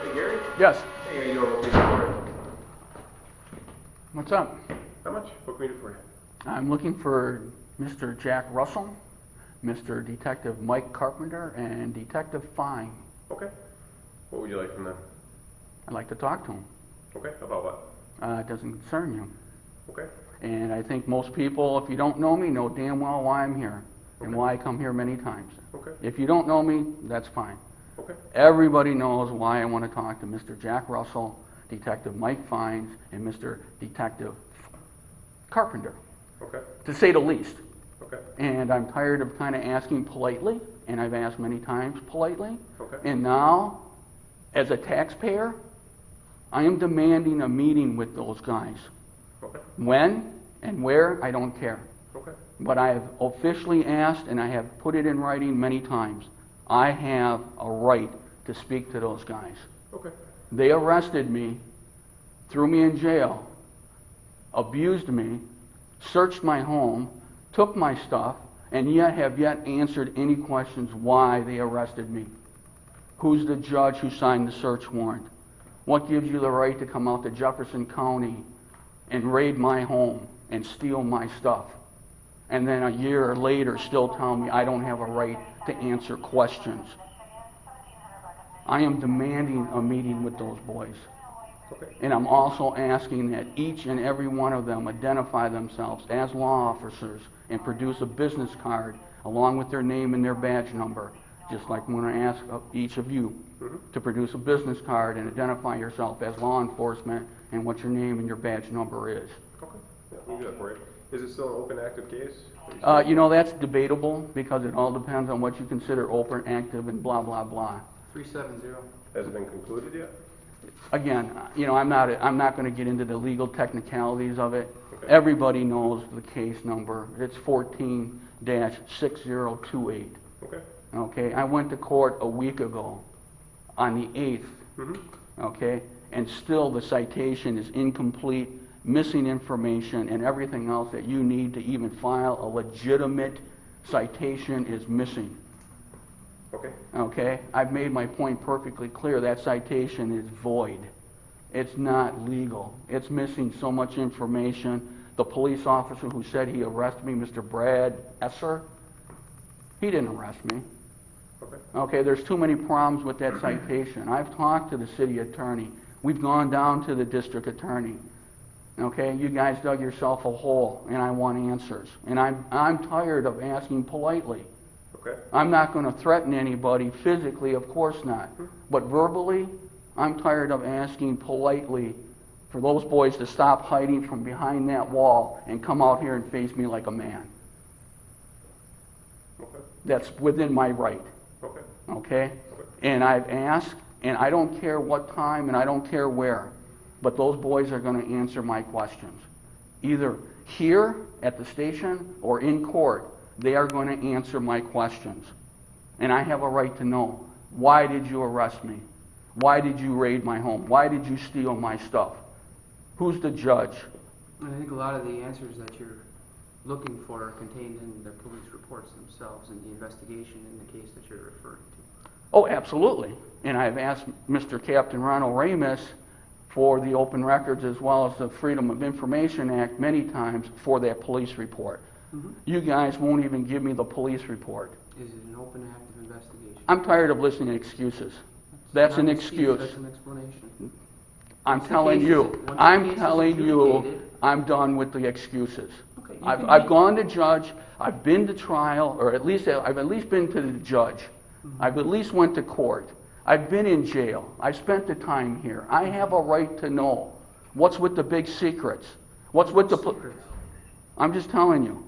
Hey, Gary? Yes. Hey, how you doing? Police report. What's up? How much? What can we do for you? I'm looking for Mr. Jack Russell, Mr. Detective Mike Carpenter, and Detective Feyen. Okay. What would you like from them? I'd like to talk to him. Okay. About what? It doesn't concern you. Okay. And I think most people, if you don't know me, know damn well why I'm here and Okay. why I come here many times. Okay. If you don't know me, that's fine. Okay. Everybody knows why I want to talk to Mr. Jack Russell, Detective Mike Feyen, and Mr. Detective Carpenter, Okay. to say the least. Okay. And I'm tired of kind of asking politely, and I've asked many times politely. Okay. And now, as a taxpayer, I am demanding a meeting with those guys. Okay. When and where, I don't care. Okay. But I have officially asked, and I have put it in writing many times, I have a right to speak to those guys. Okay. They arrested me, threw me in jail, abused me, searched my home, took my stuff, and yet have yet answered any questions why they arrested me. Who's the judge who signed the search warrant? What gives you the right to come out to Jefferson County and raid my home and steal my stuff? And then a year later still tell me I don't have a right to answer questions. I am demanding a meeting with those boys. Okay. And I'm also asking that each and every one of them identify themselves as law officers and produce a business card along with their name and their badge number, just like when I ask each of you to produce a business card and identify yourself as law enforcement and what your name and your badge number is. Okay. Yeah, we can do that for you. Is it still an open, active case? You know, that's debatable because it all depends on what you consider open, active, and blah, blah, blah. 370. Has it been concluded yet? Again, you know, I'm not going to get into the legal technicalities of it. Okay. Everybody knows the case number. It's 14-6028. Okay. Okay, I went to court a week ago on the 8th. Okay, and still the citation is incomplete, missing information, and everything else that you need to even file a legitimate citation is missing. Okay. Okay, I've made my point perfectly clear. That citation is void. It's not legal. It's missing so much information. The police officer who said he arrested me, Mr. Brad Esser, he didn't arrest me. Okay. Okay, there's too many problems with that citation. I've talked to the city attorney. We've gone down to the district attorney. Okay, you guys dug yourself a hole, and I want answers. And I'm tired of asking politely. Okay. I'm not going to threaten anybody physically, of course not. But verbally, I'm tired of asking politely for those boys to stop hiding from behind that wall and come out here and face me like a man. Okay. That's within my right. Okay. Okay? And I've asked, and I don't care what time and I don't care where, but those boys are going to answer my questions. Either here at the station or in court, they are going to answer my questions. And I have a right to know, why did you arrest me? Why did you raid my home? Why did you steal my stuff? Who's the judge? And I think a lot of the answers that you're looking for are contained in the police reports themselves and the investigation in the case that you're referring to. Oh, absolutely. And I've asked Mr. Captain Ronald Ramus for the open records as well as the Freedom of Information Act many times for that police report. You guys won't even give me the police report. Is it an open, active investigation? I'm tired of listening to excuses. That's an excuse. That's an explanation. I'm Once the telling case you, is- once the I'm case is telling you, adjudicated- I'm done with the excuses. Okay, you I've, can I've make- gone to judge, I've been to trial, or at least I've at least been to the judge. I've at least went to court. I've been in jail. I've spent the time here. I have a right to know what's with the big secrets. What's with the... Secrets. I'm just telling you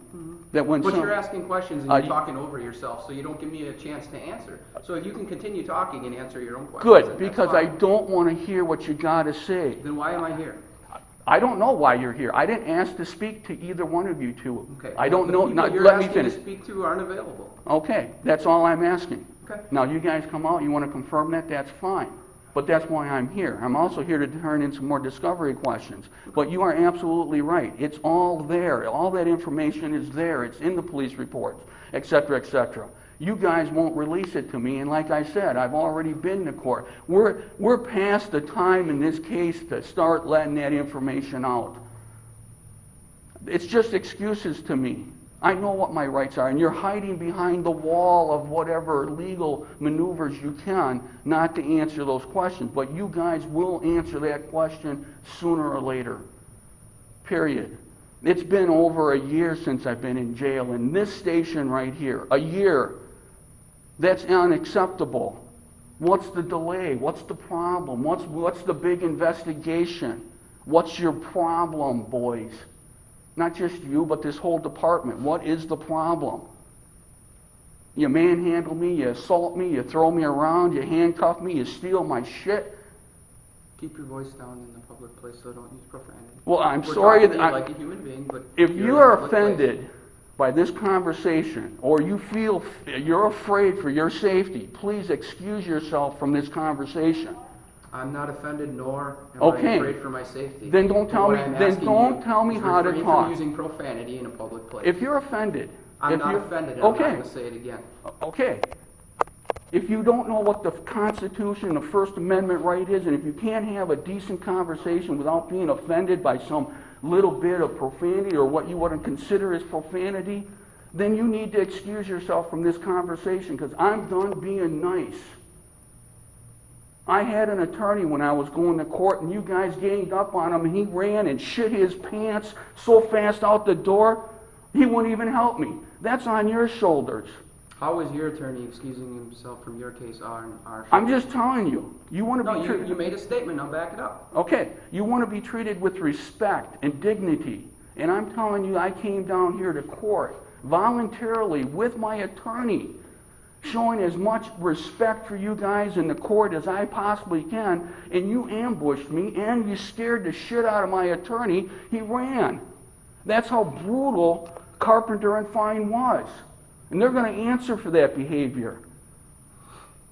that when But some... you're asking questions and Uh, you're talking over yourself, so you don't give me a chance to answer. So if you can continue talking and answer your own questions, Good, then that's because I fine. don't want to hear what you got to say. Then why am I here? I don't know why you're here. I didn't ask to speak to either one of you two. Okay. I don't The know. people Not, you're let me asking finish. to speak to aren't available. Okay, that's all I'm asking. Okay. Now, you guys come out, you want to confirm that, that's fine. But that's why I'm here. I'm also here to turn in some more discovery questions. But you are absolutely right. It's all there. All that information is there. It's in the police reports, et cetera, et cetera. You guys won't release it to me, and like I said, I've already been to court. We're past the time in this case to start letting that information out. It's just excuses to me. I know what my rights are, and you're hiding behind the wall of whatever legal maneuvers you can not to answer those questions. But you guys will answer that question sooner or later. Period. It's been over a year since I've been in jail in this station right here. A year. That's unacceptable. What's the delay? What's the problem? What's the big investigation? What's your problem, boys? Not just you, but this whole department. What is the problem? You manhandle me, you assault me, you throw me around, you handcuff me, you steal my shit. Keep your voice down in the public place so don't use profanity. Well, I'm We're sorry talking to that you like a human being, but if you're you in a are public place. offended by this conversation, or you feel you're afraid for your safety, please excuse yourself from this conversation. I'm not offended, nor am Okay. I afraid for my safety. Then don't tell What me- I'm then asking don't you tell me is how to refrain talk. from using profanity in a public place. If you're offended, I'm not offended, and I'm not going to say it again. Okay. If you don't know what the Constitution, the First Amendment right is, and if you can't have a decent conversation without being offended by some little bit of profanity or what you wouldn't consider as profanity, then you need to excuse yourself from this conversation, because I'm done being nice. I had an attorney when I was going to court, and you guys ganged up on him, and he ran and shit his pants so fast out the door, he wouldn't even help me. That's on your shoulders. How is your attorney excusing himself from your case on our show? I'm just telling you. You want to No, be you treated. made a statement, I'll back it up. Okay, you want to be treated with respect and dignity. And I'm telling you, I came down here to court voluntarily with my attorney, showing as much respect for you guys in the court as I possibly can, and you ambushed me and you scared the shit out of my attorney. He ran. That's how brutal Carpenter and Feyen was. And they're going to answer for that behavior.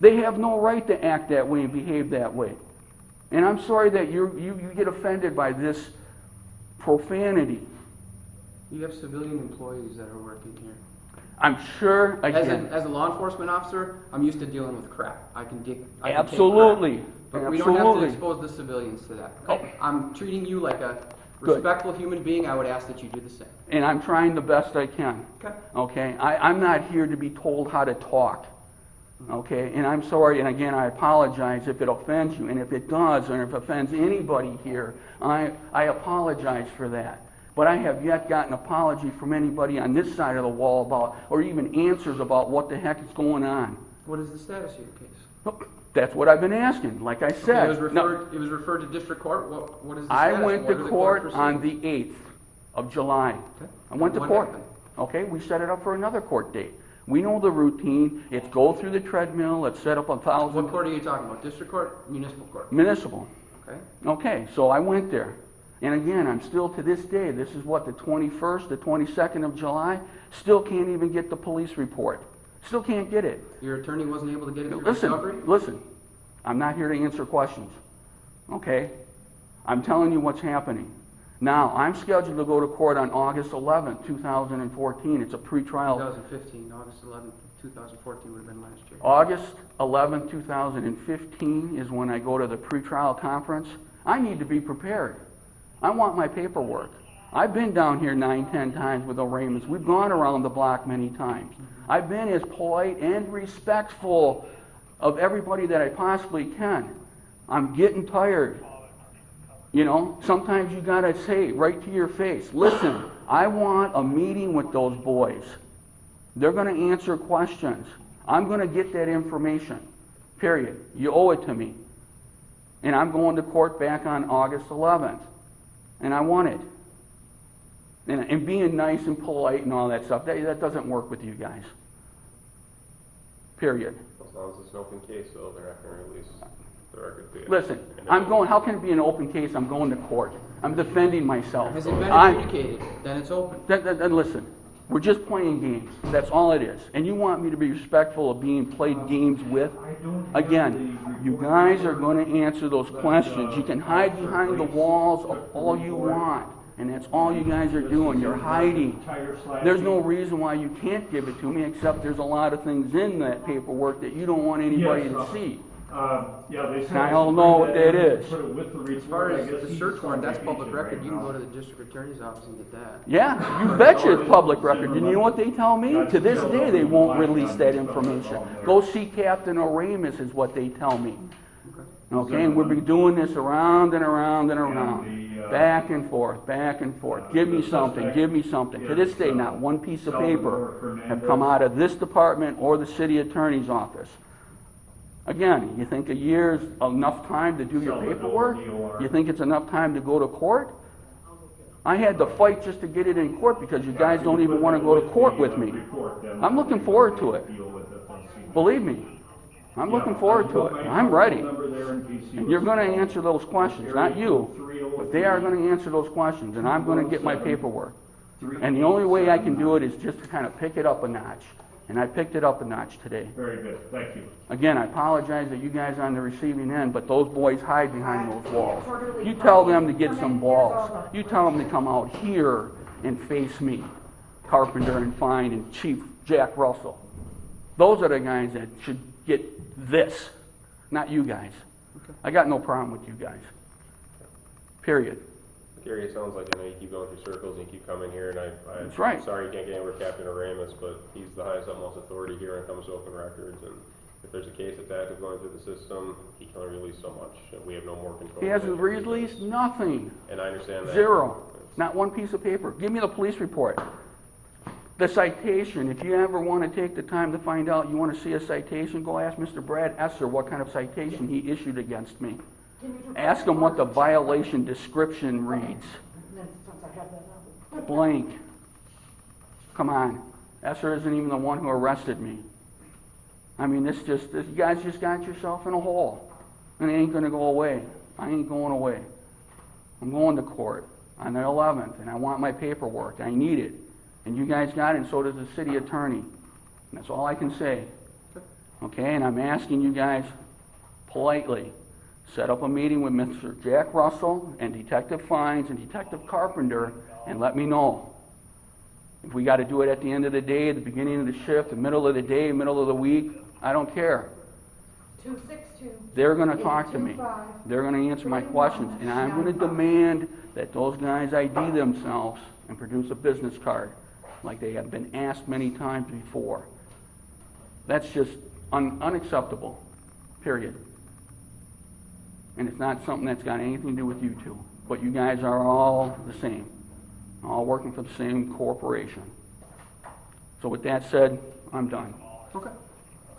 They have no right to act that way and behave that way. And I'm sorry that you get offended by this profanity. You have civilian employees that are working here. I'm sure, again, As a law enforcement officer, I'm used to dealing with crap. I can take absolutely. crap. But we don't have to Absolutely. expose the civilians to that. Oh. I'm treating you like a Good. respectful human being. I would ask that you do the same. And I'm trying the best I can. Okay. Okay? I'm not here to be told how to talk. Okay? And I'm sorry, and again, I apologize if it offends you, and if it does, or if it offends anybody here, I apologize for that. But I have yet gotten an apology from anybody on this side of the wall about, or even answers about what the heck is going on. What is the status of your case? Well, that's what I've been asking. Like I said, It was no, referred to district court. What is the I status? went What to are the court on proceedings? the 8th of July. Okay. I went to What court. happened? Okay, we set it up for another court date. We know the routine. It's go through the treadmill. Let's set up 1,000. What court are you talking about? District court, municipal court? Municipal. Okay. Okay, so I went there. And again, I'm still to this day, this is what, the 21st, the 22nd of July, still can't even get the police report. Still can't get it. Your attorney wasn't able to get it through discovery? Listen, I'm not here to answer questions. Okay? I'm telling you what's happening. Now, I'm scheduled to go to court on August 11th, 2014. It's a pretrial. 2015, August 11th, 2014 would have been last year. August 11th, 2015 is when I go to the pretrial conference. I need to be prepared. I want my paperwork. I've been down here 9, 10 times with the Raymonds. We've gone around the block many times. I've been as polite and respectful of everybody that I possibly can. I'm getting tired. You know, sometimes you gotta say right to your face, listen, I want a meeting with those boys. They're gonna answer questions. I'm gonna get that information. Period. You owe it to me. And I'm going to court back on August 11th. And I want it. And being nice and polite and all that stuff, that doesn't work with you guys. Period. As long as it's an open case, though, they're not going to release the record to you. Listen, how can it be an open case? I'm going to court. I'm defending myself. Has it been adjudicated? Then it's open. Then listen, we're just playing games. That's all it is. And you want me to be respectful of being played games with? Again, you guys are going to answer those questions. You can hide behind the walls of all you want. And that's all you guys are doing. You're hiding. There's no reason why you can't give it to me, except there's a lot of things in that paperwork that you don't want anybody to see. Yeah, they said. I don't know what that is. Put it with the report. As far I as guess the he's search just warrant, on that's public vacation record. right You can now. go to the district attorney's office and get that. Yeah, you betcha it's public record. You know what they tell me? To this day, they won't release that information. Go see Captain Oramus is what they tell me. Okay, and we've been doing this around and around and around. Back and forth, back and forth. Give me something, give me something. To this day, not one piece of paper have come out of this department or the city attorney's office. Again, you think a year's enough time to do your paperwork? You think it's enough time to go to court? I had to fight just to get it in court because you guys don't even want to go to court with me. I'm looking forward to it. Believe me, I'm looking forward to it. I'm ready. And you're going to answer those questions, not you, but they are going to answer those questions, and I'm going to get my paperwork. And the only way I can do it is just to kind of pick it up a notch. And I picked it up a notch today. Very good, thank you. Again, I apologize that you guys are on the receiving end, but those boys hide behind those walls. You tell them to get some balls. You tell them to come out here and face me, Carpenter and Feyen and Chief Jack Russell. Those are the guys that should get this, not you guys. I got no problem with you guys. Period. Gary, it sounds like, I know you keep going through circles and you keep coming here, and That's right. I'm sorry you can't get in with Captain Oramus, but he's the highest utmost authority here when it comes to open records, and if there's a case that's active going through the system, he can only release so much, and we have no more control. He hasn't released nothing. And I understand that. Zero. Not one piece of paper. Give me the police report. The citation, if you ever want to take the time to find out, you want to see a citation, go ask Mr. Brad Esser what kind of citation he issued against me. Ask him what the violation description reads. Blank. Come on. Esser isn't even the one who arrested me. I mean, this you guys just got yourself in a hole. And it ain't going to go away. I ain't going away. I'm going to court on the 11th, and I want my paperwork. I need it. And you guys got it, and so does the city attorney. And that's all I can say. Okay, and I'm asking you guys politely, set up a meeting with Mr. Jack Russell and Detective Feyen and Detective Carpenter and let me know. If we got to do it at the end of the day, the beginning of the shift, the middle of the day, middle of the week, I don't care. 262. They're going to talk to me. They're going to answer my questions. And I'm going to demand that those guys ID themselves and produce a business card like they have been asked many times before. That's just unacceptable, period. And it's not something that's got anything to do with you two. But you guys are all the same, all working for the same corporation. So with that said, I'm done. Okay.